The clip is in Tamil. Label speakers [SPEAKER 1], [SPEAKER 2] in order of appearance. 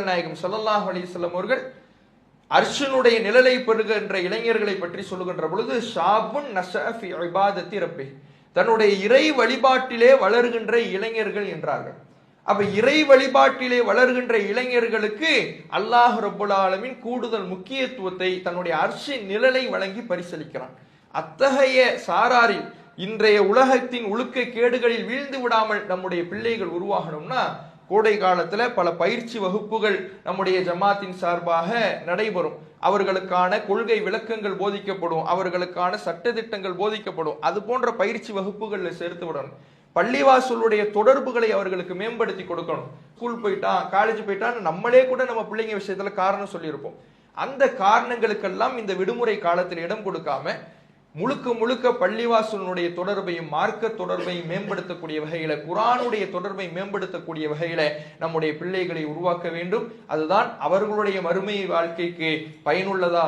[SPEAKER 1] நாயகம் ஸல்லல்லாஹு அலைஹி வஸல்லம் அவர்கள் அர்ஷனுடைய நிழலை பெறுகின்ற இளைஞர்களை பற்றி சொல்லுகின்ற பொழுது ஷாபுன் நஷஅ ஃபி இபாதத்தி ரப்பி, தன்னுடைய இறை வழிபாட்டிலே வளர்கின்ற இளைஞர்கள் என்றார்கள். அப்ப இறை வழிபாட்டிலே வளர்கின்ற இளைஞர்களுக்கு அல்லாஹ் ரப்புல் ஆலமீன் கூடுதல் முக்கியத்துவத்தை தன்னுடைய அர்ஷின் நிழலை வழங்கி பரிசளிக்கிறான். அத்தகைய சாராரில் இன்றைய உலகத்தின் ஒழுக்க கேடுகளில் வீழ்ந்து விடாமல் நம்முடைய பிள்ளைகள் உருவாகணும்னா கோடை காலத்துல பல பயிற்சி வகுப்புகள் நம்முடைய ஜமாத்தின் சார்பாக நடைபெறும். அவர்களுக்கான கொள்கை விளக்கங்கள் போதிக்கப்படும், அவர்களுக்கான சட்ட திட்டங்கள் போதிக்கப்படும். அது போன்ற பயிற்சி வகுப்புகள்ல சேர்த்து விடணும். பள்ளிவாசலுடைய தொடர்புகளை அவர்களுக்கு மேம்படுத்தி கொடுக்கணும். ஸ்கூல் போயிட்டான், காலேஜ் போயிட்டான், நம்மளே கூட நம்ம பிள்ளைங்க விஷயத்துல காரணம் சொல்லியிருப்போம். அந்த காரணங்களுக்கெல்லாம் இந்த விடுமுறை காலத்தில் இடம் கொடுக்காம முழுக்க முழுக்க பள்ளிவாசலுடைய தொடர்பையும் மார்க்க தொடர்பையும் மேம்படுத்தக்கூடிய வகையில, குர்ஆனுடைய தொடர்பை மேம்படுத்தக்கூடிய வகையில நம்முடைய பிள்ளைகளை உருவாக்க வேண்டும். அதுதான் அவர்களுடைய மறுமை வாழ்க்கைக்கு பயனுள்ளதா